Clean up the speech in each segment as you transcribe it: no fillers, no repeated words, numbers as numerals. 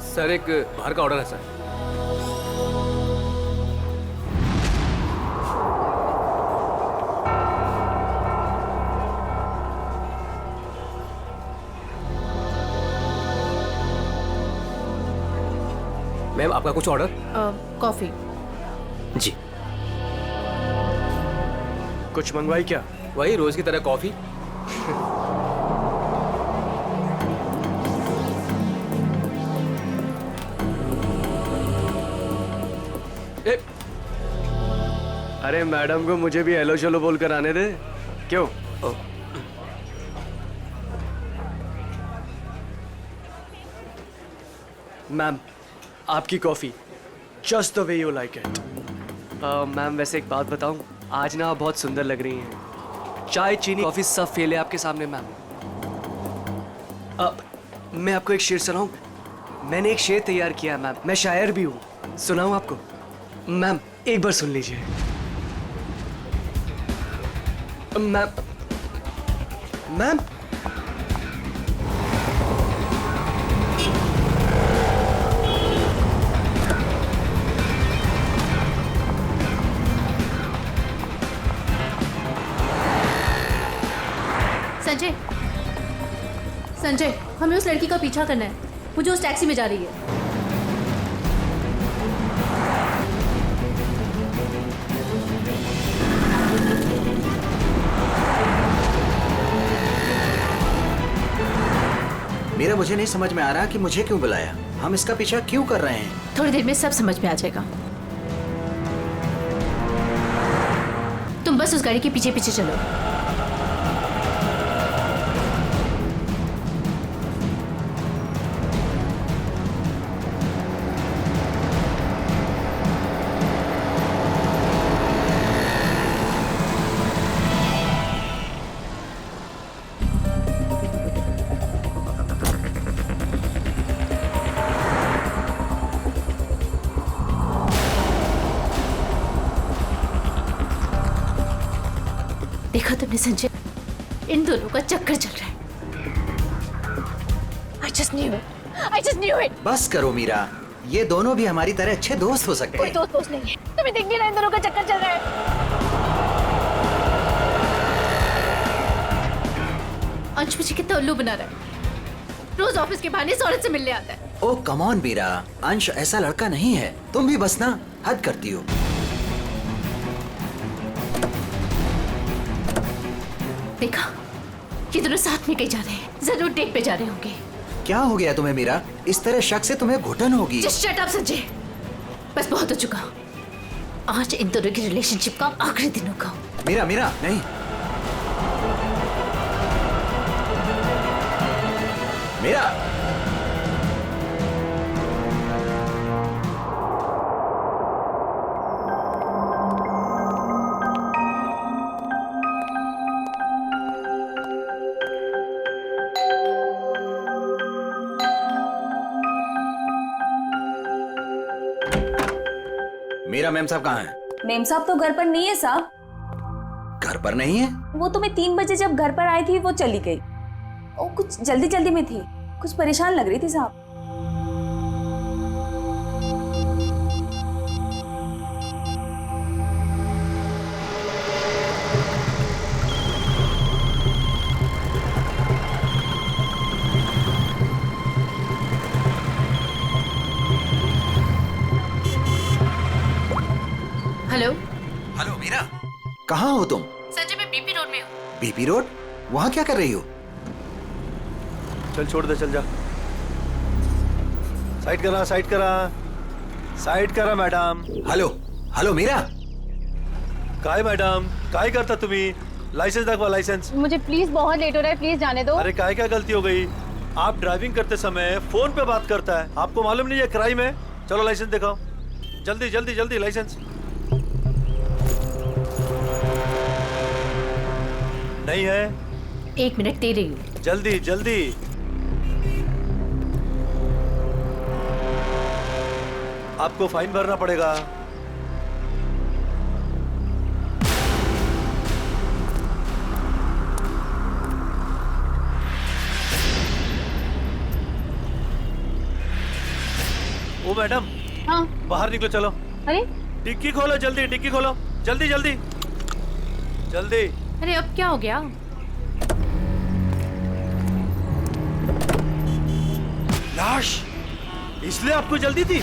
Sir एक बाहर का ऑर्डर है सर। मैम आपका कुछ ऑर्डर? कॉफी। जी। कुछ मंगवाई क्या? वही रोज की तरह कॉफी। अरे मैडम को मुझे भी हेलो चलो बोलकर आने दे। क्यों? मैम आपकी coffee just the way you like it. Ma'am वैसे एक बात बताऊं, आज ना आप बहुत सुंदर लग रही हैं। चाय चीनी कॉफी सब फेल है आपके सामने मैम। मैं आपको एक शेर सुनाऊं? मैंने एक शेर तैयार किया है मैम, मैं शायर भी हूं। सुनाऊं आपको? मैम एक बार सुन लीजिए। मैम मैम संजय, संजय, हमें उस लड़की का पीछा करना है। मुझे उस टैक्सी में जा रही है। मेरा मुझे नहीं समझ में आ रहा कि मुझे क्यों बुलाया, हम इसका पीछा क्यों कर रहे हैं। थोड़ी देर में सब समझ में आ जाएगा। तुम बस उस गाड़ी के पीछे पीछे चलो। देखा तुमने संजय, इन दोनों का चक्कर चल रहा है। I just knew it. I just knew it. बस करो मीरा, ये दोनों भी हमारी तरह अच्छे दोस्त हो सकते कोई हैं। दोस्त नहीं है। तुम्हें दिख नहीं रहा इन दोनों का चक्कर चल रहा है? अंश मुझे कितना उल्लू बना रहा है। रोज ऑफिस के बहाने इस औरत से मिलने आता है। ओ कम ऑन मीरा, अंश ऐसा लड़का नहीं है। तुम भी बस ना हद करती हो। देखा, ये दोनों साथ में कहीं जा रहे हैं। जरूर डेट पे जा रहे होंगे। क्या हो गया तुम्हें मीरा? इस तरह शक से तुम्हें घुटन होगी। Just shut up Sanjay. बस बहुत हो चुका। आज इन दोनों की रिलेशनशिप का आखिरी दिन होगा। मीरा मीरा नहीं। मीरा मीरा मैम साहब कहाँ हैं? मेम साहब तो घर पर नहीं है साहब। घर पर नहीं है? वो तो मैं 3 बजे जब घर पर आई थी वो चली गई। वो कुछ जल्दी जल्दी में थी, कुछ परेशान लग रही थी साहब। हेलो हेलो मीरा, कहाँ हो तुम? संजय, मैं बीपी रोड में हूँ। BP road? वहाँ क्या कर रही हो? चल छोड़ दे, चल जा। साइड करा, साइड करा, साइड करा मैडम। Hello hello Meera. काय मैडम, काय करता तुम्ही? लाइसेंस दाखवा, लाइसेंस। मुझे प्लीज बहुत लेट हो रहा है, प्लीज जाने दो। अरे काय क्या गलती हो गई? आप ड्राइविंग करते समय फोन पे बात करता है, आपको मालूम नहीं है क्राइम है? चलो लाइसेंस दिखाओ, जल्दी जल्दी जल्दी लाइसेंस। नहीं है? 1 मिनट दे रही हूँ। जल्दी जल्दी। आपको फाइन भरना पड़ेगा। ओ मैडम, हाँ बाहर निकलो, चलो। अरे डिक्की खोलो जल्दी, डिक्की खोलो जल्दी जल्दी जल्दी। अरे अब क्या हो गया? लाश, इसलिए आपको जल्दी थी?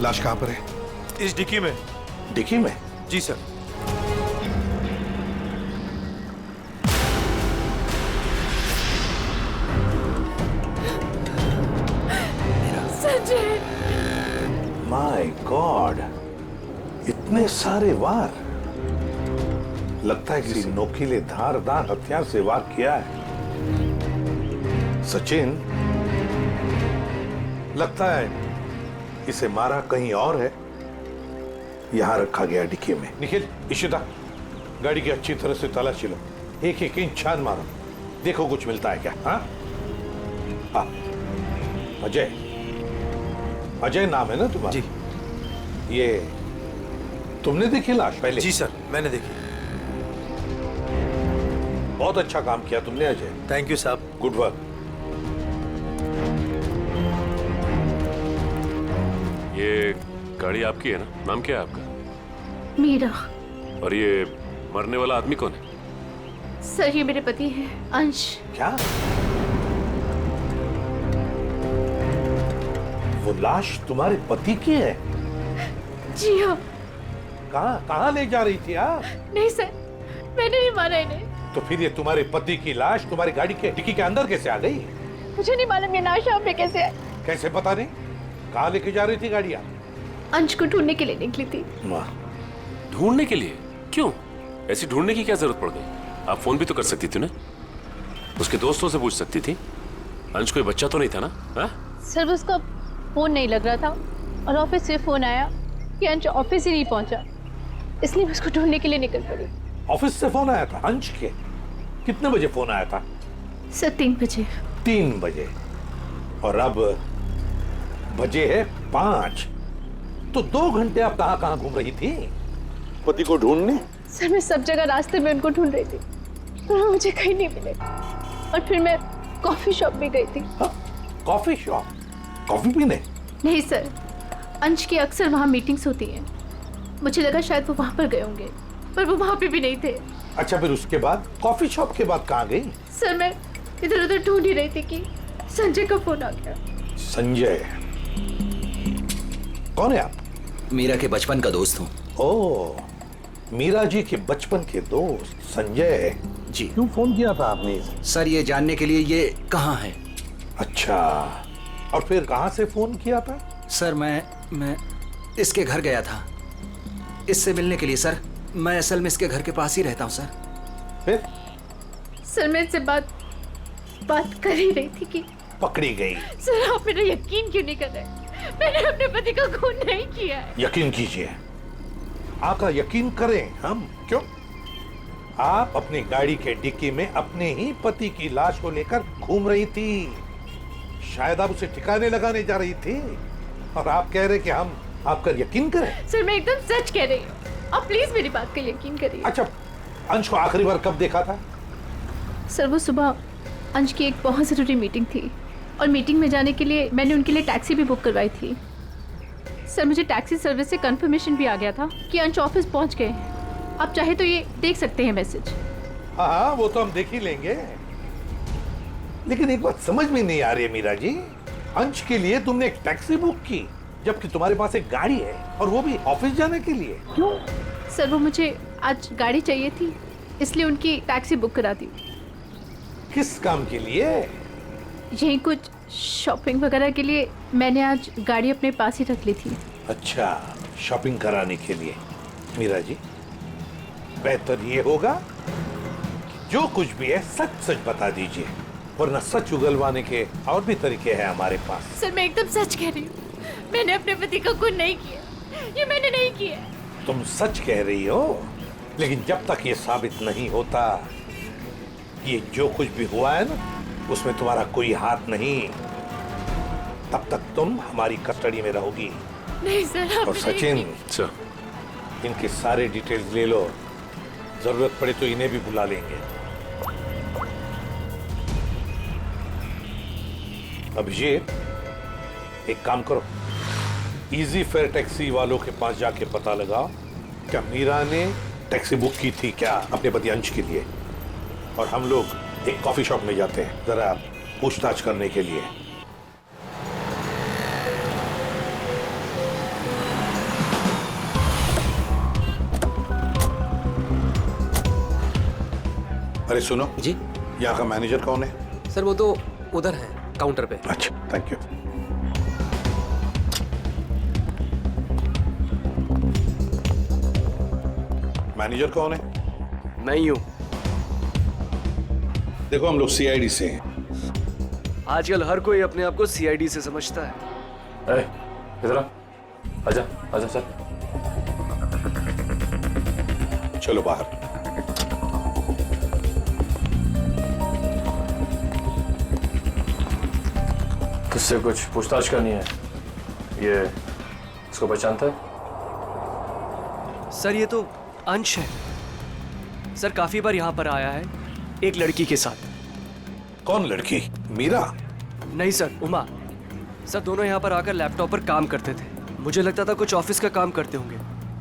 लाश कहाँ पर है? इस डिक्की में। डिक्की में? जी सर। संजय, माय गॉड, इतने सारे वार। लगता है किसी नोकीले धारदार हथियार से वार किया है। सचिन, लगता है इसे मारा कहीं और है, यहां रखा गया डिक्की में। निखिल, इशिता, गाड़ी की अच्छी तरह से तलाशी लो, एक एक इंच छान मारो, देखो कुछ मिलता है क्या। हाँ, अजय, अजय नाम है ना तुम्हारा? जी। ये तुमने देखी लाश पहले? जी सर, मैंने देखी। बहुत अच्छा काम किया तुमने अजय। थैंक यू साहब। Good work. ये गाड़ी आपकी है ना? नाम क्या है आपका? मीरा। और ये मरने वाला आदमी कौन है? सर ये मेरे पति है, अंश। क्या? वो लाश तुम्हारे पति की है? जी हाँ। कहाँ कहाँ ले जा रही थी आप? नहीं सर, मैंने नहीं मारा इन्हें। तो फिर ये तुम्हारे पति की लाश तुम्हारी गाड़ी के डिक्की के अंदर कैसे आ गई? मुझे नहीं मालूम ये लाश यहाँ पे कैसे है। कैसे पता नहीं? कहाँ लेके जा रही थी गाड़ी आप? अंश को ढूंढने के लिए निकली थी। ढूंढने के लिए? क्यों? ऐसी ढूंढने की क्या जरूरत पड़ गई? आप फोन भी तो कर सकती थी ना, उसके दोस्तों से पूछ सकती थी। अंश कोई बच्चा तो नहीं था ना? हा? सर उसका फोन नहीं लग रहा था और ऑफिस से फोन आया कि अंश ऑफिस ही नहीं पहुंचा, इसलिए मैं उसको ढूंढने के लिए निकल पड़ी। ऑफिस से फोन आया था अंश के? कितने बजे फोन आया था? सर 3 बजे। 3 बजे, और अब बजे है 5। तो 2 घंटे आप कहाँ कहाँ घूम रही थी पति को ढूंढने? सर मैं सब जगह रास्ते में उनको ढूंढ रही थी, पर वो मुझे कहीं नहीं मिले। और फिर मैं कॉफी शॉप भी गई थी। Coffee shop? कॉफी पीने? नहीं सर, अंश की अक्सर वहाँ मीटिंग्स होती हैं, मुझे लगा शायद वो वहाँ पर गए होंगे, पर वो वहाँ पे भी नहीं थे। अच्छा, फिर उसके बाद कॉफी शॉप के बाद कहाँ गई? सर मैं इधर उधर ढूंढ ही रही थी कि संजय का फोन आ गया। संजय कौन है आप? मीरा के बचपन का दोस्त हूँ। ओह, मीरा जी के बचपन के दोस्त संजय जी। क्यों फोन किया था आपने? सर ये जानने के लिए ये कहाँ है। अच्छा, और फिर कहाँ से फोन किया था? सर मैं इसके घर गया था इससे मिलने के लिए। सर मैं असल में इसके घर के पास ही रहता हूँ। सर फिर? सर मैं इससे बात कर ही रही थी कि पकड़ी गई। सर आप मेरा यकीन क्यों नहीं कर रहे? मैंने अपने पति का खून नहीं किया है। यकीन कीजिए, आपका यकीन करें हम? क्यों? आप अपनी गाड़ी के डिक्की में अपने ही पति की लाश को लेकर घूम रही थी। शायद आप उसे ठिकाने लगाने जा रही थी, और आप कह रहे कि हम आपका यकीन करें? सर मैं एकदम सच कह रही हूँ, आप प्लीज मेरी बात का यकीन करिए। अच्छा, अंश को आखिरी बार कब देखा था? सर वो सुबह अंश की एक बहुत ज़रूरी मीटिंग थी, और मीटिंग में जाने के लिए मैंने उनके लिए टैक्सी भी बुक करवाई थी। सर मुझे टैक्सी सर्विस से कंफर्मेशन भी आ गया था कि अंश ऑफिस पहुंच गए। आप चाहे तो ये देख सकते हैं मैसेज। हाँ, वो तो हम देख ही लेंगे, लेकिन एक बात समझ में नहीं आ रही है मीरा जी, अंश के लिए तुमने एक टैक्सी बुक की जबकि तुम्हारे पास एक गाड़ी है, और वो भी ऑफिस जाने के लिए। क्यों? सर वो मुझे आज गाड़ी चाहिए थी, इसलिए उनकी टैक्सी बुक करा दी। किस काम के लिए? यही कुछ शॉपिंग वगैरह के लिए मैंने आज गाड़ी अपने पास ही रख ली थी। अच्छा, शॉपिंग कराने के लिए। मीरा जी, बेहतर ये होगा कि जो कुछ भी है सच सच बता दीजिए, वरना सच उगलवाने के और भी तरीके हैं हमारे पास। सर मैं एकदम सच कह रही हूँ, मैंने अपने पति का खून नहीं किया, ये मैंने नहीं किया। तुम सच कह रही हो, लेकिन जब तक ये साबित नहीं होता, ये जो कुछ भी हुआ है ना, उसमें तुम्हारा कोई हाथ नहीं। तब तक तुम हमारी कस्टडी में रहोगी। नहीं सर, और सचिन, सर इनके सारे डिटेल्स ले लो, जरूरत पड़े तो इन्हें भी बुला लेंगे। अभिषेक, एक काम करो, इजी फेयर टैक्सी वालों के पास जाके पता लगाओ क्या मीरा ने टैक्सी बुक की थी क्या अपने पति अंश के लिए। और हम लोग एक कॉफी शॉप में जाते हैं जरा पूछताछ करने के लिए। अरे सुनो जी यहाँ का मैनेजर कौन है? सर, वो तो उधर है काउंटर पे। अच्छा, थैंक यू। मैनेजर कौन है? मैं ही हूँ। देखो, हम लोग सीआईडी से हैं। आजकल हर कोई अपने आप को सीआईडी से समझता है। इधर आ, आजा आजा सर। चलो बाहर। तुझसे कुछ पूछताछ करनी है। ये इसको पहचानता है? सर, ये तो अंश है। सर, काफी बार यहाँ पर आया है एक लड़की के साथ। कौन लड़की? मीरा? नहीं सर, उमा। सर, दोनों यहाँ पर आकर लैपटॉप पर काम करते थे। मुझे लगता था कुछ ऑफिस का काम करते होंगे,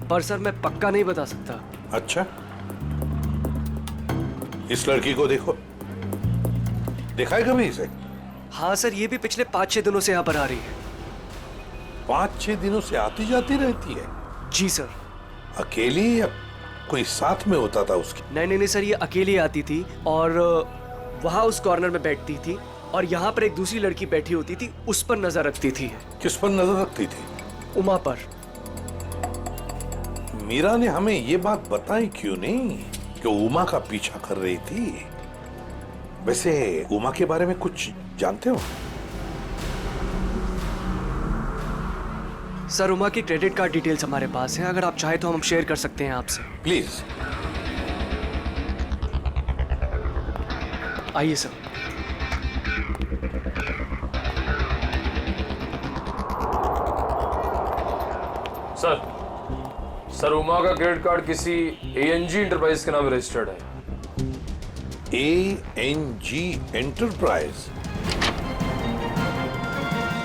पर सर मैं पक्का नहीं बता सकता। अच्छा, इस लड़की को देखो, देखा है कभी इसे? हाँ सर, ये भी पिछले 5-6 दिनों से यहाँ पर आ रही है। 5-6 दिनों से आती जाती रहती है? जी सर। अकेली या कोई साथ में होता था उसके? नहीं सर, ये अकेली आती थी और वहाँ उस कॉर्नर में बैठती थी और यहाँ पर एक दूसरी लड़की बैठी होती थी, उस पर नजर रखती थी। किस पर नजर रखती थी? उमा पर। मीरा ने हमें ये बात बताई क्यों नहीं कि उमा का पीछा कर रही थी? वैसे उमा के बारे में कुछ जानते हो? सर, उमा की क्रेडिट कार्ड डिटेल्स हमारे पास हैं। अगर आप चाहे तो हम शेयर कर सकते हैं आपसे। प्लीज। आइए सर। सर उमा का क्रेडिट कार्ड किसी एएनजी इंटरप्राइज के नाम रजिस्टर्ड है। एएनजी एंटरप्राइज?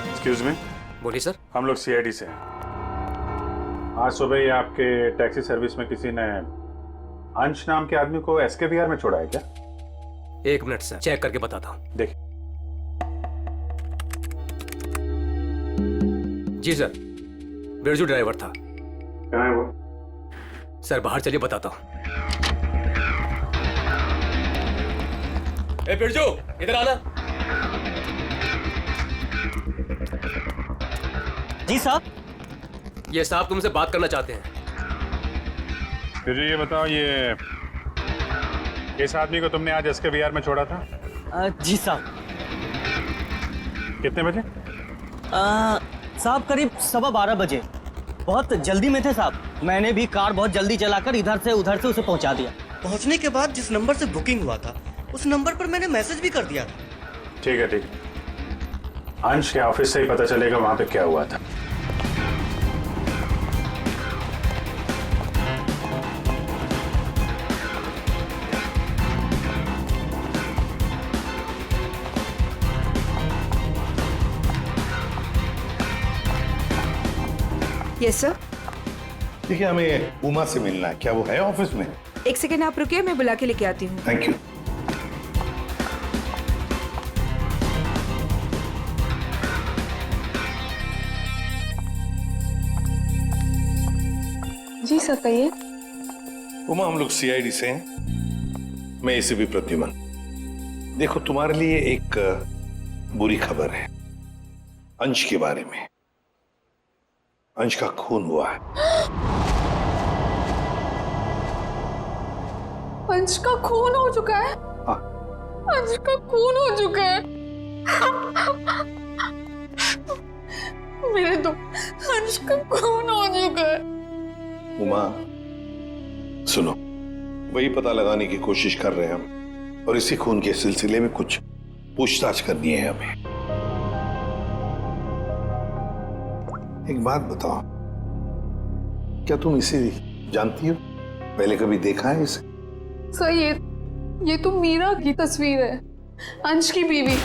एक्सक्यूज मी, बोलिए सर। हम लोग सीआईडी से हैं। आज सुबह ही आपके टैक्सी सर्विस में किसी ने अंश नाम के आदमी को एसके विहार में छोड़ा है क्या? 1 मिनट सर, चेक करके बताता हूँ। देखिए। जी सर, बिरजू ड्राइवर था। कहाँ है वो? सर बाहर चलिए, बताता हूँ। ए बिरजू, इधर आना। जी साहब। ये साहब तुमसे बात करना चाहते हैं। फिर ये बताओ, ये इस आदमी को तुमने आज एसके विहार में छोड़ा था? जी साहब। कितने बजे? साहब करीब 12:15 बजे। बहुत जल्दी में थे साहब। मैंने भी कार बहुत जल्दी चलाकर इधर से उधर से उसे पहुंचा दिया। पहुंचने के बाद जिस नंबर से बुकिंग हुआ था उस नंबर पर मैंने मैसेज भी कर दिया था। ठीक है, ठीक है। अंश के ऑफिस से ही पता चलेगा वहां पे क्या हुआ था। Yes sir. देखिए, हमें उमा से मिलना है। क्या वो है ऑफिस में? 1 सेकेंड आप रुकिए, मैं बुला के लेके आती हूँ। Thank you. जी सर, कहिए। उमा, हम लोग सीआईडी से हैं। मैं एसीपी प्रद्युमन। देखो, तुम्हारे लिए एक बुरी खबर है अंश के बारे में। अंश का खून हुआ है। अंश का खून हो चुका है? हाँ। अंश का खून हो चुका है। मेरे दो अंश का खून हो चुका है। उमा, सुनो, वही पता लगाने की कोशिश कर रहे हैं हम, और इसी खून के सिलसिले में कुछ पूछताछ करनी है हमें। एक बात बताओ, क्या तुम इसे जानती हो? पहले कभी देखा है इसे? सर ये तो मीरा की तस्वीर है, अंश की बीवी।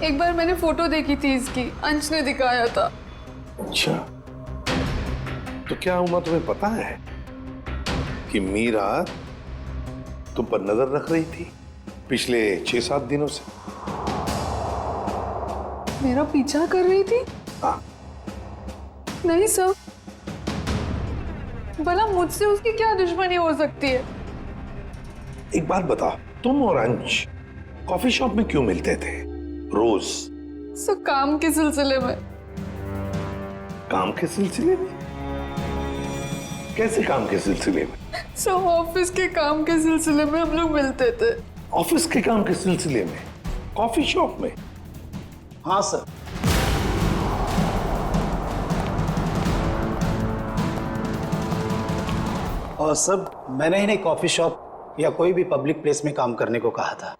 एक बार मैंने फोटो देखी थी इसकी, अंश ने दिखाया था। अच्छा, तो क्या उमा तुम्हें पता है कि मीरा तुम पर नजर रख रही थी पिछले 6-7 दिनों से? मेरा पीछा कर रही थी? हाँ। नहीं सर, भला मुझसे उसकी क्या दुश्मनी हो सकती है? एक बात बताओ, तुम और अंश कॉफी शॉप में क्यों मिलते थे रोज? सर काम के सिलसिले में। काम के सिलसिले में? कैसे काम के सिलसिले में? सर ऑफिस के काम के सिलसिले में हम लोग मिलते थे। ऑफिस के काम के सिलसिले में कॉफी शॉप में? हाँ सर। और सब मैंने इन्हें कॉफी शॉप या कोई भी पब्लिक प्लेस में काम करने को कहा था।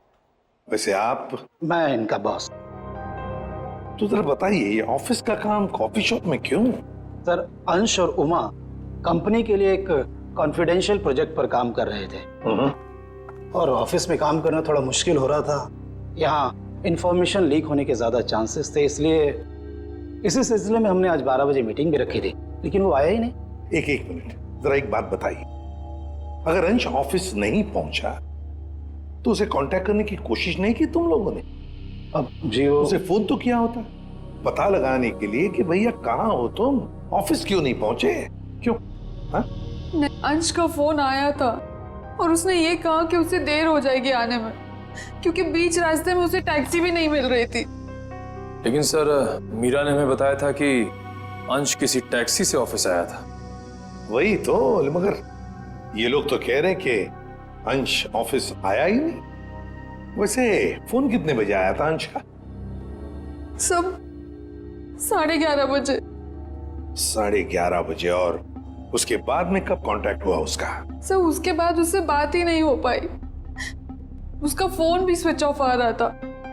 वैसे आप? मैं इनका बॉस। तो जरा बताइए, ये ऑफिस का काम कॉफी शॉप में क्यों? सर अंश और उमा कंपनी के लिए एक कॉन्फिडेंशियल प्रोजेक्ट पर काम कर रहे थे और ऑफिस में काम करना थोड़ा मुश्किल हो रहा था। यहाँ इंफॉर्मेशन लीक होने के ज्यादा चांसेस थे, इसलिए इसी सिलसिले में हमने आज 12 बजे मीटिंग भी रखी थी, लेकिन वो आया ही नहीं। एक मिनट, जरा एक बात बताइए, अगर अंश ऑफिस नहीं पहुंचा तो उसे कांटेक्ट करने की कोशिश नहीं की तुम लोगों ने? अब जी वो उसे फोन तो किया होता पता लगाने के लिए कि भैया कहाँ हो तुम, ऑफिस क्यों नहीं पहुंचे? क्यों? हाँ? अंश का फोन आया था और उसने ये कहा कि उसे देर हो जाएगी आने में, क्योंकि बीच रास्ते में उसे टैक्सी भी नहीं मिल रही थी। लेकिन सर मीरा ने हमें बताया था कि अंश किसी टैक्सी से ऑफिस आया था। वही तो, मगर ये लोग तो कह रहे हैं कि अंश ऑफिस आया ही नहीं। वैसे फोन कितने बजे आया था अंश का? सब 11:30 बजे। 11:30 बजे। और उसके बाद में कब कांटेक्ट हुआ उसका? सर उसके बाद उससे बात ही नहीं हो पाई, उसका फोन भी स्विच ऑफ आ रहा था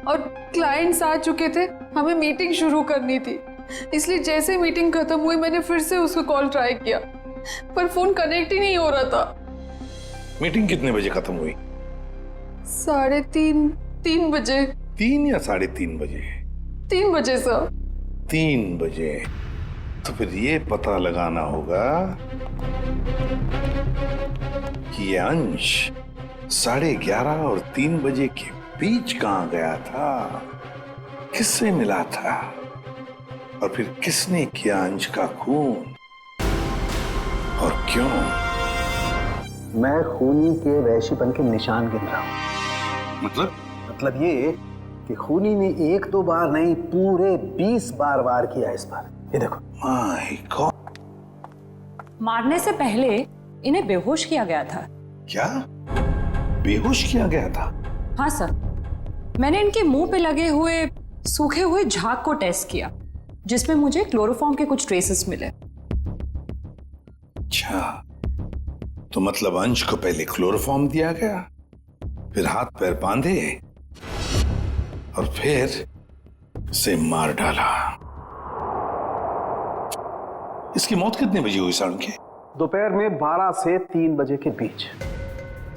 और क्लाइंट्स आ चुके थे, हमें मीटिंग शुरू करनी थी, इसलिए जैसे मीटिंग खत्म हुई मैंने फिर से उसको कॉल ट्राई किया पर फोन कनेक्ट ही नहीं हो रहा था। मीटिंग कितने बजे खत्म हुई? 3:30 बजे। 3 या 3:30 बजे? 3 बजे सर। 3 बजे। तो फिर ये पता लगाना होगा कि ये अंश 11:30 और 3 बजे के बीच कहां गया था, किससे मिला था और फिर किसने किया अंश का खून और क्यों? मैं खूनी के वैश्यपन के निशान गिन रहा हूं। मतलब ये कि खूनी ने 1-2 बार नहीं, पूरे 20 बार वार किया इस पर। ये देखो। My God. मारने से पहले इन्हें बेहोश किया गया था। क्या बेहोश किया गया था? हाँ सर, मैंने इनके मुंह पे लगे हुए सूखे हुए झाग को टेस्ट किया जिसमें मुझे क्लोरोफॉर्म के कुछ ट्रेसेस मिले। अच्छा, तो मतलब अंश को पहले क्लोरोफॉर्म दिया गया, फिर हाथ पैर बांधे और फिर उसे मार डाला। इसकी मौत कितने बजे हुई साढ़े के? दोपहर में 12 से 3 बजे के बीच।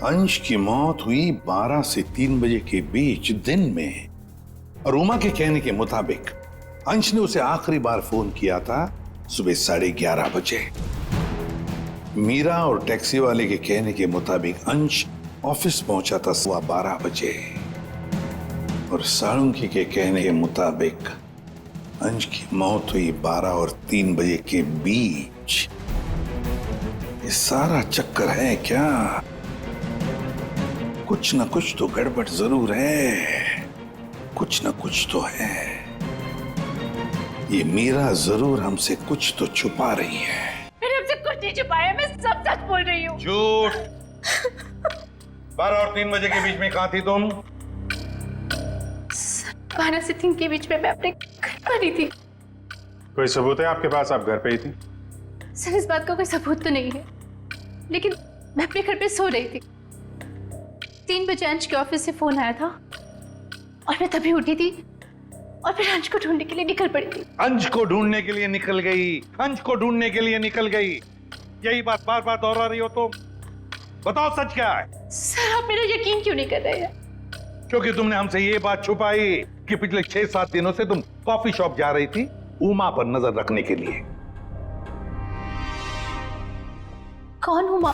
अंश की मौत हुई 12 से 3 बजे के बीच दिन में, और उमा के कहने के मुताबिक अंश ने उसे आखिरी बार फोन किया था सुबह 11:30 बजे। मीरा और टैक्सी वाले के कहने के मुताबिक अंश ऑफिस पहुंचा था 12:15 बजे, और साळुंकी के कहने के मुताबिक अंश की मौत हुई 12 और 3 बजे के बीच। ये सारा चक्कर है क्या? कुछ ना कुछ तो गड़बड़ जरूर है, कुछ ना कुछ तो है। ये मीरा जरूर हमसे कुछ तो छुपा रही है। मैंने हमसे कुछ नहीं छुपाया, मैं सब सच बोल रही हूँ। झूठ। 12 और 3 बजे के बीच में कहाँ थी तुम? 12 से 3 के बीच में मैं अपने घर पर ही थी। कोई सबूत है आपके पास, आप घर पे ही थी? सर इस बात का कोई सबूत तो नहीं है, लेकिन मैं अपने घर पे सो रही थी। 3 बजे अंश के ऑफिस से फोन आया था और मैं तभी उठी थी और फिर अंश को ढूंढने के लिए निकल पड़ी थी। अंश को ढूंढने के लिए निकल गई, अंश को ढूंढने के लिए निकल गई, यही बात बार बार दोहरा रही हो तो बताओ सच क्या है? सर आप मेरा यकीन क्यों नहीं कर रहे हैं? क्योंकि तुमने हमसे ये बात छुपाई कि पिछले 6-7 दिनों से तुम कॉफी शॉप जा रही थी उमा पर नजर रखने के लिए। कौन उमा?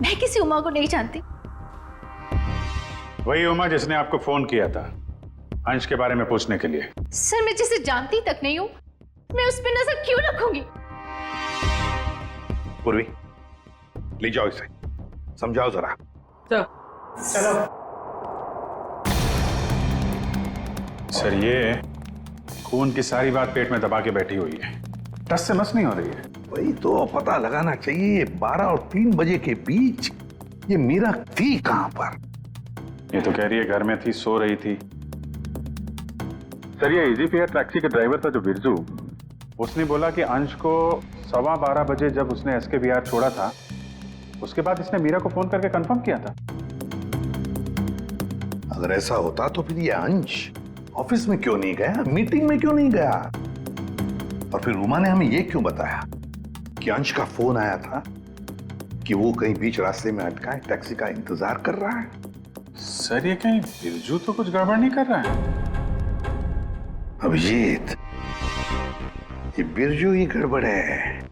मैं किसी उमा को नहीं जानती। वही उमा जिसने आपको फोन किया था अंश के बारे में पूछने के लिए। सर मैं जिसे जानती तक नहीं हूं, मैं उस पर नजर क्यों रखूंगी? पूर्वी, ले जाओ इसे, समझाओ जरा। चलो। सर ये खून की सारी बात पेट में दबा के बैठी हुई है, टस से मस नहीं हो रही है। वही तो पता लगाना चाहिए 12 और 3 बजे के बीच ये मीरा थी कहां पर? ये तो कह रही है घर में थी, सो रही थी। सर ये इजी फेयर टैक्सी के ड्राइवर था जो बिरजू, उसने बोला कि अंश को 12:15 बजे जब उसने एसके विहार छोड़ा था उसके बाद इसने मीरा को फोन करके कंफर्म किया था। अगर ऐसा होता तो फिर ये अंश ऑफिस में क्यों नहीं गया, मीटिंग में क्यों नहीं गया? और फिर उमा ने हमें ये क्यों बताया कि अंश का फोन आया था कि वो कहीं बीच रास्ते में अटका है, टैक्सी का इंतजार कर रहा है? सर ये कहीं बिरजू तो कुछ गड़बड़ नहीं कर रहा है? अभिजीत, ये बिरजू ही गड़बड़ है,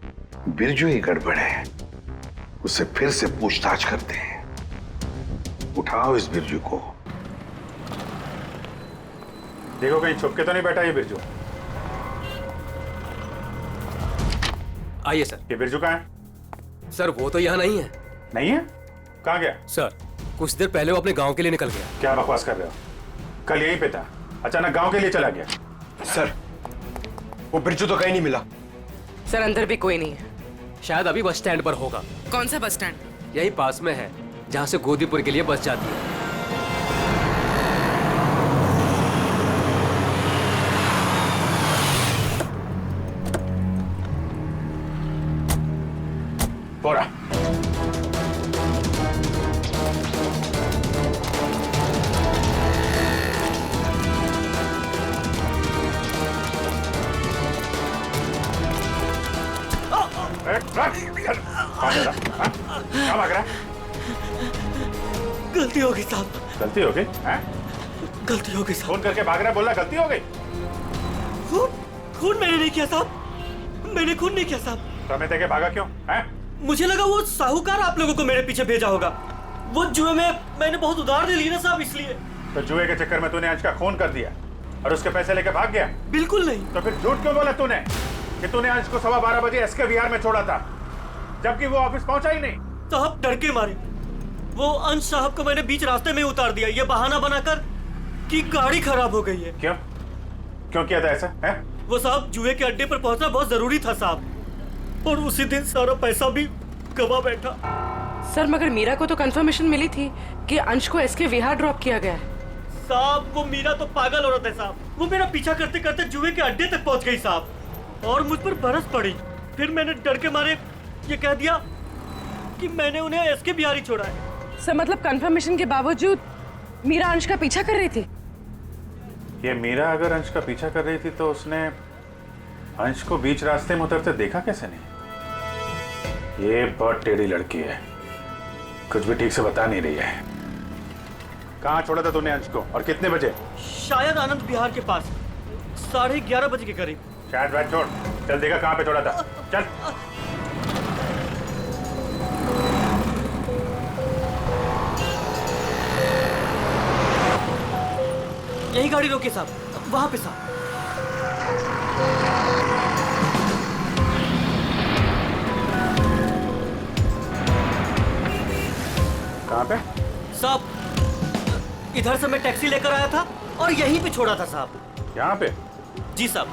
बिरजू ही गड़बड़ है। उससे फिर से पूछताछ करते हैं। उठाओ इस बिरजू को। देखो कहीं छुप के तो नहीं बैठा ये बिरजू। आइए सर। ये बिरजू कहाँ है? सर वो तो यहाँ नहीं है। नहीं है? कहाँ गया? सर कुछ देर पहले वो अपने गांव के लिए निकल गया। क्या बकवास कर रहे हो? कल यहीं पे था, अचानक गांव के लिए चला गया। सर वो बिरजू तो कहीं नहीं मिला। सर अंदर भी कोई नहीं है। शायद अभी बस स्टैंड पर होगा। कौन सा बस स्टैंड? यही पास में है जहाँ से गोदीपुर के लिए बस जाती है। बोरा क्या भाग रहा है? गलती हो गई साहब। गलती हो गई? गलती हो गई साहब। फोन करके भाग रहा है, बोला गलती हो गई। खून मैंने नहीं किया साहब, मैंने खून नहीं किया साहब। तो हमें देखे भागा क्यों? मुझे लगा वो साहूकार आप लोगों को मेरे पीछे भेजा होगा। वो जुए में मैंने बहुत उधार दे ली ना साहब, इसलिए। तो जुए के चक्कर में तूने अंश का खून कर दिया और उसके पैसे लेकर भाग गया? बिल्कुल नहीं। तो फिर झूठ क्यों बोला तूने कि तूने अंश को 12:15 बजे एसके विहार में छोड़ा था, जबकि वो ऑफिस पहुंचा ही नहीं? साहब डर के मारे वो अंश साहब को मैंने बीच रास्ते में उतार दिया, ये बहाना बनाकर कि गाड़ी खराब हो गई है। क्यों क्यों किया था ऐसा? है वो साहब जुए के अड्डे पर पहुंचना बहुत जरूरी था साहब, और उसी दिन सारा पैसा भी गवा बैठा। सर मगर मीरा को तो कंफर्मेशन मिली थी कि अंश को एसके विहार ड्रॉप किया गया है। साहब वो मीरा तो पागल औरत है साहब, वो मेरा पीछा करते करते जुए के अड्डे तक पहुंच गई साहब, और मुझ पर बरस पड़ी। फिर मैंने डर के मारे ये कह दिया कि मैंने उन्हें एसके बिहार ही छोड़ा है। सर मतलब कंफर्मेशन के बावजूद मीरा अंश का पीछा कर रही थी? ये मीरा अगर अंश का पीछा कर रही थी तो उसने अंश को बीच रास्ते में उतरते देखा कैसे नहीं? ये बहुत टेढ़ी लड़की है, कुछ भी ठीक से बता नहीं रही है। कहाँ छोड़ा था तूने अंश को और कितने बजे? शायद आनंद विहार के पास 11:30 बजे के करीब। शायद बात छोड़, चल देखा कहाँ पे छोड़ा था, चल। यही गाड़ी रोकी साहब, वहां पे साहब। कहाँ पे? साहब इधर से मैं टैक्सी लेकर आया था और यहीं पे छोड़ा था साहब। यहाँ पे? जी साहब।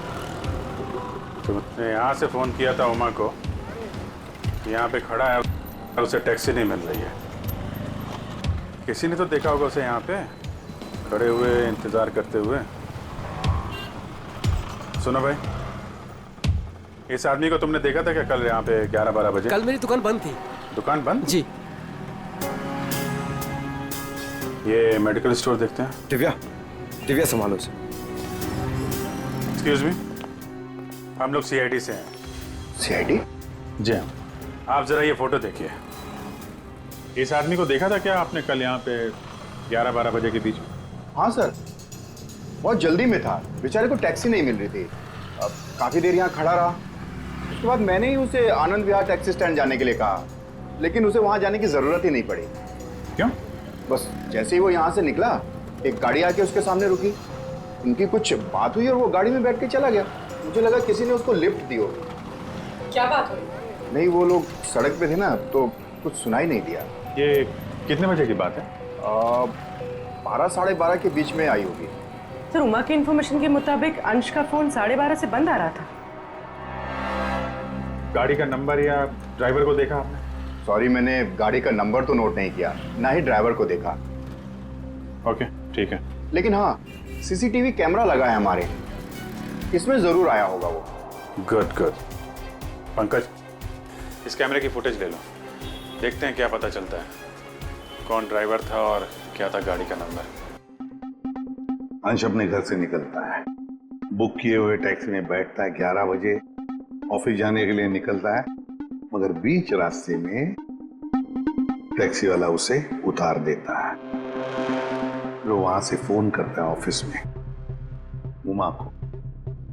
तुमने यहाँ से फोन किया था उमा को, यहाँ पे खड़ा है और उसे टैक्सी नहीं मिल रही है। किसी ने तो देखा होगा उसे यहाँ पे खड़े हुए इंतजार करते हुए। सुनो भाई, इस आदमी को तुमने देखा था क्या कल यहाँ पे 11-12 बजे? कल मेरी दुकान बंद थी। दुकान बंद? जी। ये मेडिकल स्टोर देखते हैं। दिव्या, दिव्या संभालो उसे। एक्सक्यूज मी, हम लोग सीआईडी से हैं। सीआईडी? जी हाँ। आप जरा ये फोटो देखिए। इस आदमी को देखा था क्या आपने कल यहाँ पे 11-12 बजे के बीच में? हाँ सर, बहुत जल्दी में था, बेचारे को टैक्सी नहीं मिल रही थी। अब काफी देर यहाँ खड़ा रहा। उसके बाद मैंने ही उसे आनंद विहार टैक्सी स्टैंड जाने के लिए कहा, लेकिन उसे वहां जाने की जरूरत ही नहीं पड़ी। क्यों? बस जैसे ही वो यहाँ से निकला, एक गाड़ी आके उसके सामने रुकी। उनकी कुछ बात हुई और वो गाड़ी में बैठ के चला गया। मुझे लगा किसी ने उसको लिफ्ट दी हो। क्या बात हुई? नहीं, वो लोग सड़क पे थे ना, तो कुछ सुनाई नहीं दिया। ये कितने बजे की बात है? 12-12:30 के बीच में आई होगी। सर, उमा के इन्फॉर्मेशन के मुताबिक अंश का फोन 12:30 से बंद आ रहा था। गाड़ी का नंबर या ड्राइवर को देखा आपने? सॉरी, मैंने गाड़ी का नंबर तो नोट नहीं किया, ना ही ड्राइवर को देखा। ओके, ठीक है। लेकिन हाँ, सीसीटीवी कैमरा लगा है हमारे, इसमें जरूर आया होगा वो। Good good. पंकज, इस कैमरे की फुटेज ले लो, देखते हैं क्या पता चलता है, कौन ड्राइवर था और क्या था गाड़ी का नंबर। अंश अपने घर से निकलता है, बुक किए हुए टैक्सी में बैठता है, 11 बजे ऑफिस जाने के लिए निकलता है, मगर बीच रास्ते में टैक्सी वाला उसे उतार देता है। फिर वहां से फोन करता है ऑफिस में उमा को,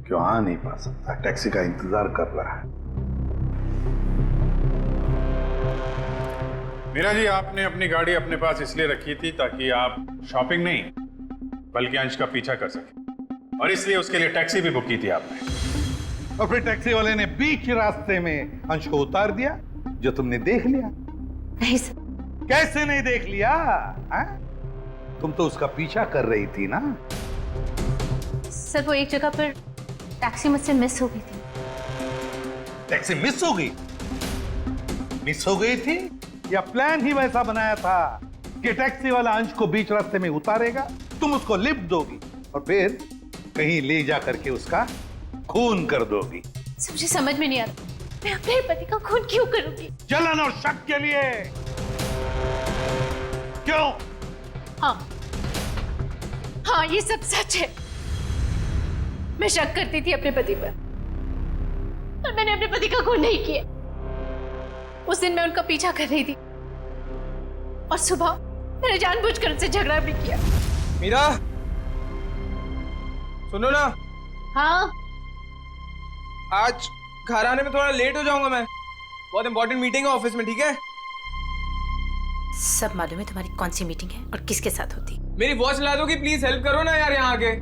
क्यों आ नहीं पा सकता, टैक्सी का इंतजार कर रहा है। मीरा जी, आपने अपनी गाड़ी अपने पास इसलिए रखी थी ताकि आप शॉपिंग नहीं बल्कि अंश का पीछा कर सके, और इसलिए उसके लिए टैक्सी भी बुक की थी आपने। और फिर टैक्सी वाले ने बीच रास्ते में अंश को उतार दिया, जो तुमने देख लिया। नहीं सर। कैसे नहीं देख लिया? हा? तुम तो उसका पीछा कर रही थी ना। सर, वो एक जगह पर टैक्सी मुझसे मिस हो गई थी। टैक्सी मिस हो गई? मिस हो गई थी या प्लान ही वैसा बनाया था कि टैक्सी वाला अंश को बीच रास्ते में उतारेगा, तुम उसको लिफ्ट दोगी और फिर कहीं ले जा करके उसका खून कर दोगी? मुझे समझ में नहीं आता, मैं अपने पति का खून क्यों करूंगी? जलन और शक के लिए। क्यों? हाँ, ये सब सच है। मैं शक करती थी अपने पति पर, पर मैंने अपने पति का खून नहीं किया। उस दिन मैं उनका पीछा कर रही थी और सुबह मैंने जानबूझकर उनसे झगड़ा भी किया। मीरा, सुनो ना। हाँ? आज घर आने में थोड़ा लेट हो जाऊंगा मैं, बहुत इंपॉर्टेंट मीटिंग है ऑफिस में, ठीक है? सब मालूम है तुम्हारी कौन सी मीटिंग है और किसके साथ होती। मेरी वॉच ला दोगी प्लीज? हेल्प करो ना यार यहाँ आके।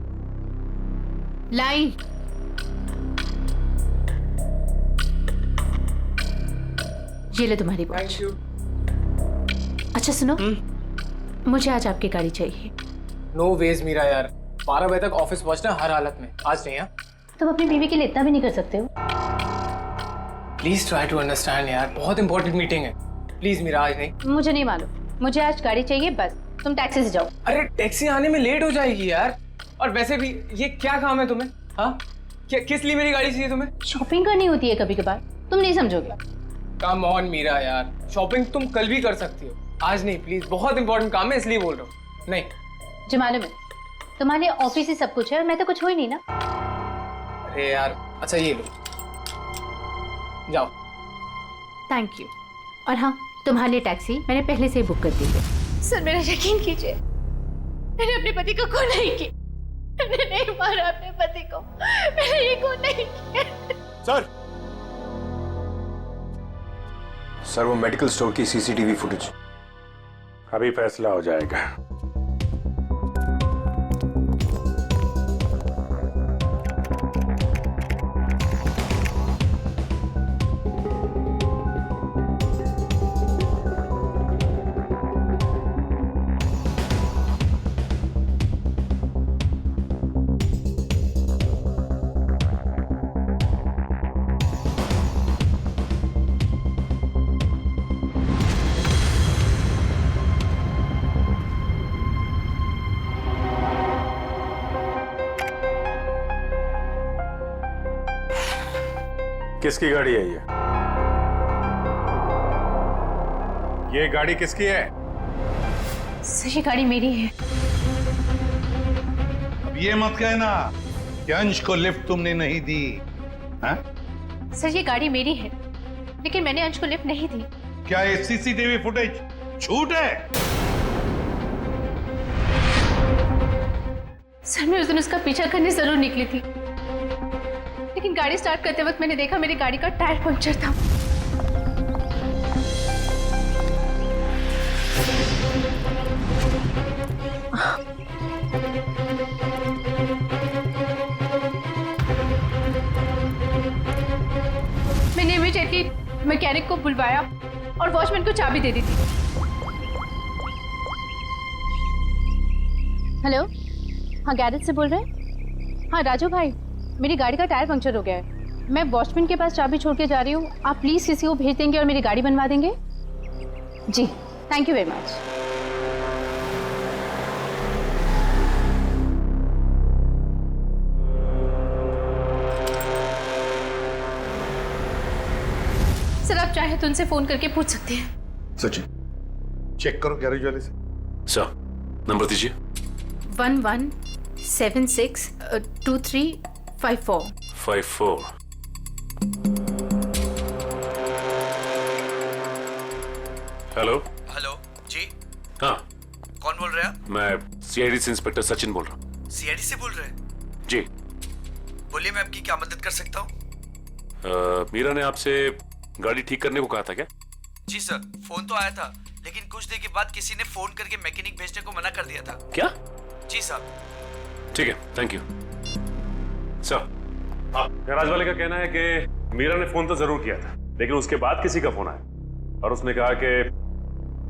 लाई। ये ले तुम्हारी वॉच। अच्छा सुनो, मुझे आज आपकी गाड़ी चाहिए। नो वेज मीरा यार, 12 बजे तक ऑफिस पहुंचना हर हालत में, आज नहीं। तुम अपनी बीवी के लिए इतना भी नहीं कर सकते हो? प्लीज ट्राई टू अंडरस्टैंड यार, बहुत इंपॉर्टेंट मीटिंग है। प्लीज मीरा, आज नहीं। मुझे नहीं मालूम, मुझे आज गाड़ी चाहिए बस। तुम टैक्सी से जाओ। अरे टैक्सी आने में लेट हो जाएगी यार, और वैसे भी ये क्या काम है तुम्हें? हाँ, किस लिए मेरी गाड़ी चाहिए तुम्हें? शॉपिंग करनी होती है कभी कभार, तुम नहीं समझोगे। कम ऑन मीरा यार, शॉपिंग तुम कल भी कर सकती हो, आज नहीं प्लीज, बहुत इंपॉर्टेंट काम है इसलिए बोल रहा हूँ। नहीं जो मालूम है तुम्हारे ऑफिस ही सब कुछ है और मैं तो कुछ हो ही नहीं ना। अरे यार, अच्छा ये लो, जाओ। Thank you. और हाँ, तुम्हारे लिए टैक्सी मैंने पहले से ही बुक कर दी है। सर मेरा यकीन कीजिए, मैंने अपने पति को खून नहीं किया, मैंने नहीं मारा अपने पति को, मैंने ये खून नहीं किया। सर वो मेडिकल स्टोर की सीसीटीवी फुटेज। अभी फैसला हो जाएगा। किसकी गाड़ी है ये गाड़ी किसकी है? सर ये गाड़ी मेरी है। अब ये मत कहना कि अंश को लिफ्ट तुमने नहीं दी। हाँ? सर ये गाड़ी मेरी है, लेकिन मैंने अंश को लिफ्ट नहीं दी। क्या ये सीसीटीवी फुटेज झूठ है? सर मैं उस दिन उसका पीछा करने जरूर निकली थी, लेकिन गाड़ी स्टार्ट करते वक्त मैंने देखा मेरी गाड़ी का टायर पंक्चर था। मैंने इमीडिएटली मैकेनिक को बुलवाया और वॉचमैन को चाबी दे दी थी। हेलो, हाँ गैरेज से बोल रहे हैं? हाँ राजू भाई, मेरी गाड़ी का टायर पंक्चर हो गया है। मैं वॉचमैन के पास चाबी छोड़ के जा रही हूँ, आप प्लीज़ किसी को भेज देंगे और मेरी गाड़ी बनवा देंगे? जी thank you very much. Sir आप चाहे तो उनसे फोन करके पूछ सकते हैं। सचिन चेक करो गैरेज वाले से। सर नंबर दीजिए। 11762354। हेलो। हेलो जी। हाँ कौन बोल रहे हैं आप? मैं सीआईडी से इंस्पेक्टर सचिन बोल रहा हूँ। सीआईडी से बोल रहे हैं? जी बोलिए, मैं आपकी क्या मदद कर सकता हूँ? मीरा ने आपसे गाड़ी ठीक करने को कहा था क्या? जी सर, फोन तो आया था, लेकिन कुछ देर के बाद किसी ने फोन करके मैकेनिक भेजने को मना कर दिया था। क्या? जी साहब। ठीक है, थैंक यू सर। गैराज वाले का कहना है कि मीरा ने फोन तो जरूर किया था, लेकिन उसके बाद किसी का फोन आया और उसने कहा कि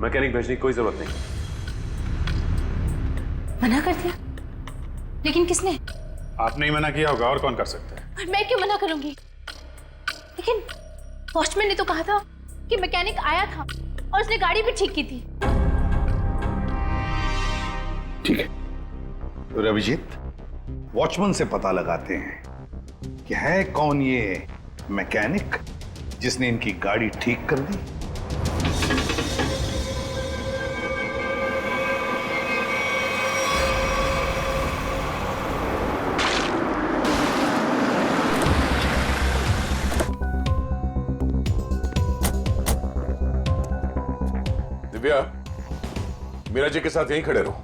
मैकेनिक भेजने की कोई जरूरत नहीं। मना कर दिया? लेकिन किसने? आपने ही मना किया होगा, और कौन कर सकता है? मैं क्यों मना करूंगी? लेकिन वॉचमैन ने तो कहा था कि मैकेनिक आया था और उसने गाड़ी भी ठीक की थी। ठीक है, तो अभिजीत वॉचमैन से पता लगाते हैं कि है कौन ये मैकेनिक जिसने इनकी गाड़ी ठीक कर दी। दिव्या, मीरा जी के साथ यहीं खड़े रहो।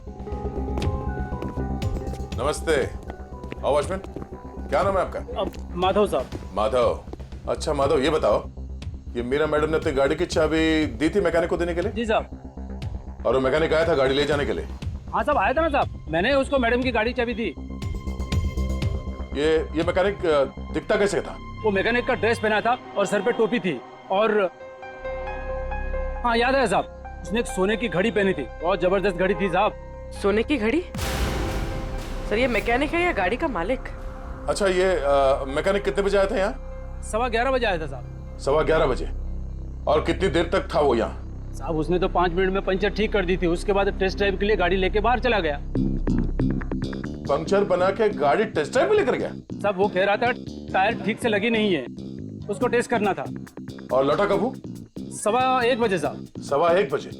नमस्ते। आओ वॉचमैन, क्या नाम है आपका? माधव साहब। माधव, अच्छा माधव ये बताओ, ये मीरा मैडम ने अपनी गाड़ी की चाबी दी थी मैकेनिक को देने के लिए? जी साहब। और वो मैकेनिक आया था गाड़ी ले जाने के लिए? हाँ साहब, आया था ना साहब, मैंने उसको मैडम की गाड़ी चाबी दी। ये मैकेनिक दिखता कैसे था? वो मैकेनिक का ड्रेस पहना था और सर पे टोपी थी, और हाँ याद है साहब, उसने एक सोने की घड़ी पहनी थी, बहुत जबरदस्त घड़ी थी साहब। सोने की घड़ी? सर ये मैकेनिक है या गाड़ी का मालिक? अच्छा ये मैकेनिक कितने बजे आया था यहाँ? 11:15 बजे आया था साहब। 11:15 बजे? और कितनी देर तक था वो यहाँ? साहब उसने तो 5 मिनट में पंचर ठीक कर दी थी, उसके बाद टेस्ट ड्राइव के लिए गाड़ी लेके बाहर चला गया। पंक्चर बना के गाड़ी टेस्ट ड्राइव में लेकर गया? साहब वो कह रहा था टायर ठीक से लगी नहीं है, उसको टेस्ट करना था। और लौटा कब वो? 1:15 बजे साहब। 1:15 बजे?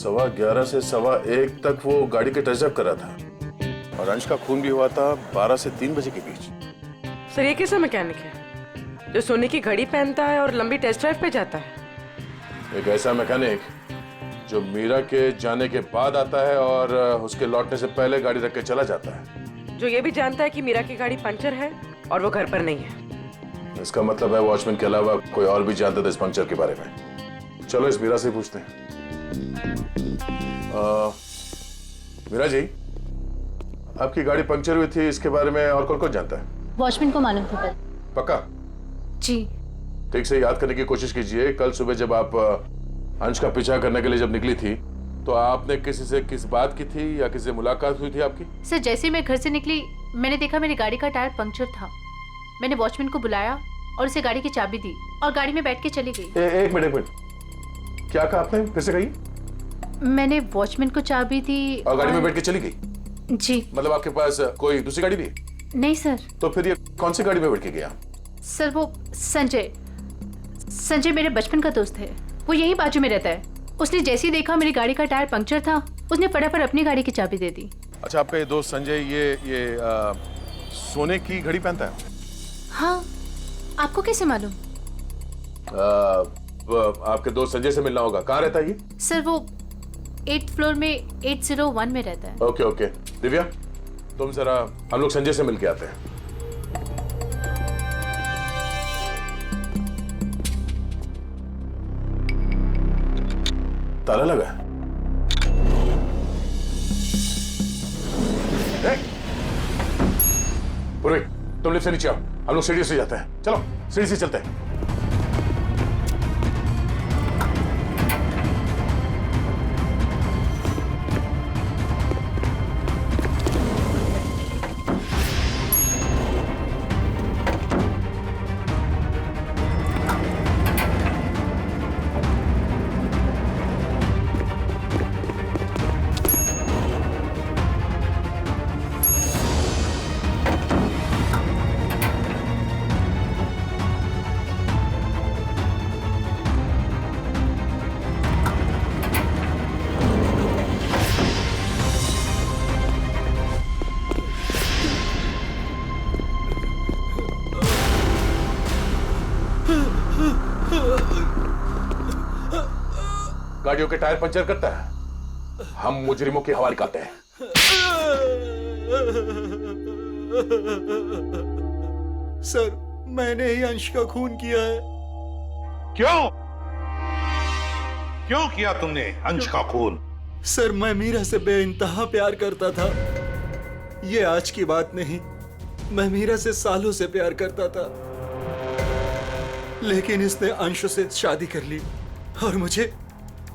11:15 से 1:15 तक वो गाड़ी के टेस्ट ड्राइव कर रहा था, और अंश का खून भी हुआ था 12 से 3 बजे के बीच। सर ये कैसा मैकेनिक है जो सोने की घड़ी पहनता है और लंबी टेस्ट ड्राइव पे जाता है? एक ऐसा मैकेनिक जो मीरा के जाने के बाद आता है और उसके लौटने से पहले गाड़ी रख के चला जाता है, जो ये भी जानता है कि मीरा की गाड़ी पंचर है और वो घर पर नहीं है। इसका मतलब है वॉचमैन के अलावा कोई और भी जानता था इस पंक्चर के बारे में। चलो इस मीरा से पूछते हैं। मीरा जी, आपकी गाड़ी पंक्चर हुई थी, इसके बारे में और कौन जानता है? वॉचमैन को मालूम था। पक्का? जी। ठीक से याद करने की कोशिश कीजिए, कल सुबह जब आप अंश का पीछा करने के लिए जब निकली थी तो आपने किसी से किस बात की थी या किसी से मुलाकात हुई थी आपकी? सर जैसे मैं घर से निकली मैंने देखा मेरी गाड़ी का टायर पंक्चर था। मैंने वॉचमैन को बुलाया और उसे गाड़ी की चाबी दी और गाड़ी में बैठ के चली गई। एक मिनट, क्या कहा आपने? फिर से कहिए। मैंने वॉचमैन को चाबी दी और गाड़ी में बैठ के चली गई? जी। मतलब आपके पास कोई दूसरी गाड़ी भी? नहीं सर। तो फिर ये कौन सी गाड़ी में बैठ के गया? सर वो संजय मेरे बचपन का दोस्त है, वो यही बाजू में रहता है। उसने जैसे ही देखा मेरी गाड़ी का टायर पंक्चर था, उसने फटाफट अपनी गाड़ी की चाबी दे दी। अच्छा, आपका ये दोस्त संजय ये सोने की घड़ी पहनता है? हाँ, आपको कैसे मालूम? आपके दोस्त संजय से मिलना होगा। कहाँ रहता है ये? सर वो 8th फ्लोर में 801 में रहता है। Okay okay. दिव्या, तुम जरा हम लोग संजय से मिल के आते हैं। ताला लगा है। पूर्वी, तुम लिफ्ट से नीचे आओ, हम लोग सीढ़ी से जाते हैं। चलो सीढ़ी से चलते हैं। गाड़ियों के टायर पंचर करता है, हम मुजरिमों के हवाले करते हैं। सर, मैंने ही अंश का खून किया है। क्यों? क्यों किया तुमने अंश का खून? सर, मैं मीरा से बेइंतहा प्यार करता था। ये आज की बात नहीं, मैं मीरा से सालों से प्यार करता था, लेकिन इसने अंश से शादी कर ली और मुझे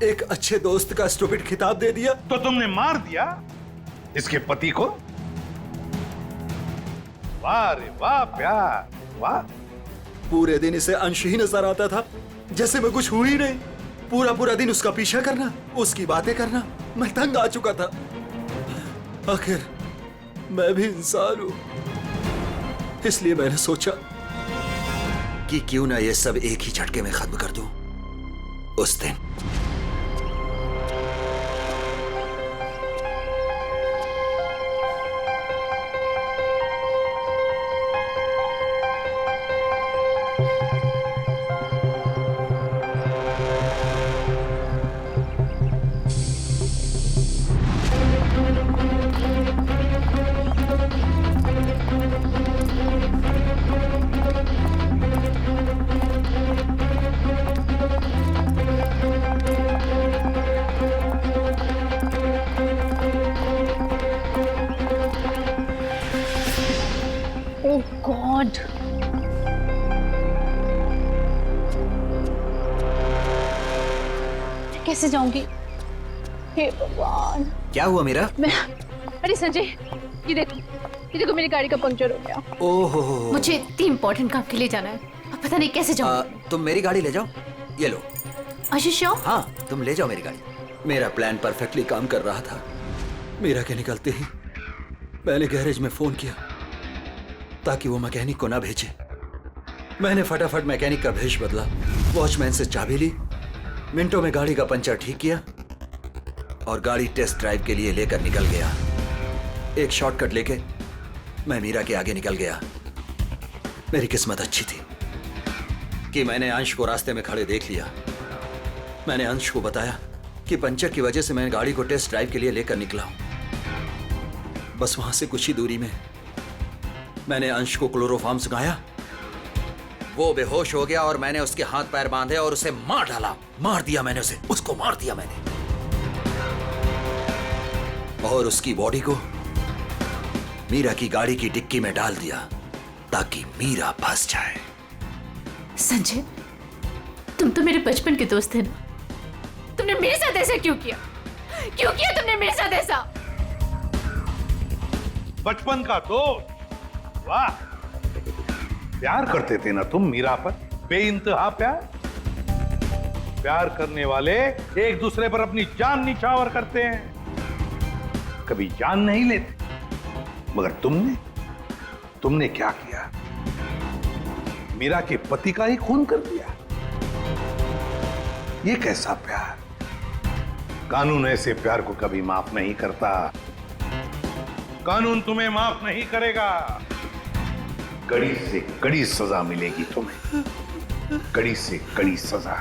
एक अच्छे दोस्त का स्टूपिड खिताब दे दिया। तो तुमने मार दिया इसके पति को? वाह रे वाह प्यार, वाह। पूरे दिन इसे अंश ही नजर आता था, जैसे मैं कुछ हुई नहीं। पूरा दिन उसका पीछा करना, उसकी बातें करना, मैं तंग आ चुका था। आखिर मैं भी इंसान हूं, इसलिए मैंने सोचा कि क्यों ना ये सब एक ही झटके में खत्म कर दूं। उस दिन गॉड, कैसे जाऊंगी? हे भगवान, क्या हुआ मीरा? अरे संजय, ये देखो मेरी गाड़ी का पंक्चर हो गया। ओहो, मुझे इतनी इंपॉर्टेंट काम के लिए जाना है, अब पता नहीं कैसे जाऊंगी। तुम मेरी गाड़ी ले जाओ, ये लो। श्योर? हाँ, तुम ले जाओ मेरी गाड़ी। मेरा प्लान परफेक्टली काम कर रहा था। मीरा के निकलते ही मैंने गैरेज में फोन किया ताकि वो मैकेनिक को ना भेजे। मैंने फटाफट मैकेनिक का भेष बदला, वॉचमैन से चाबी ली, मिनटों में गाड़ी का पंचर ठीक किया और गाड़ी टेस्ट ड्राइव के लिए लेकर निकल गया। एक शॉर्टकट लेके मैं मीरा के आगे निकल गया। मेरी किस्मत अच्छी थी कि मैंने अंश को रास्ते में खड़े देख लिया। मैंने अंश को बताया कि पंचर की वजह से मैं गाड़ी को टेस्ट ड्राइव के लिए लेकर निकला हूं। बस वहां से कुछ ही दूरी में मैंने अंश को क्लोरोफॉर्म सुनाया, वो बेहोश हो गया और मैंने उसके हाथ पैर बांधे और उसे मार डाला। मार दिया मैंने उसे, उसको मार दिया मैंने, और उसकी बॉडी को मीरा की गाड़ी की डिक्की में डाल दिया ताकि मीरा फंस जाए। संजय, तुम तो मेरे बचपन के दोस्त थे ना, तुमने मेरे साथ ऐसा क्यों किया? क्यों किया तुमने मेरे साथ ऐसा? बचपन का दोस्त, वाह। प्यार करते थे ना तुम मीरा पर, बेइंतहा प्यार। प्यार करने वाले एक दूसरे पर अपनी जान निछावर करते हैं, कभी जान नहीं लेते। मगर तुमने क्या किया? मीरा के पति का ही खून कर दिया। ये कैसा प्यार? कानून ऐसे प्यार को कभी माफ नहीं करता। कानून तुम्हें माफ नहीं करेगा। कड़ी से कड़ी सजा मिलेगी तुम्हें, कड़ी से कड़ी सजा।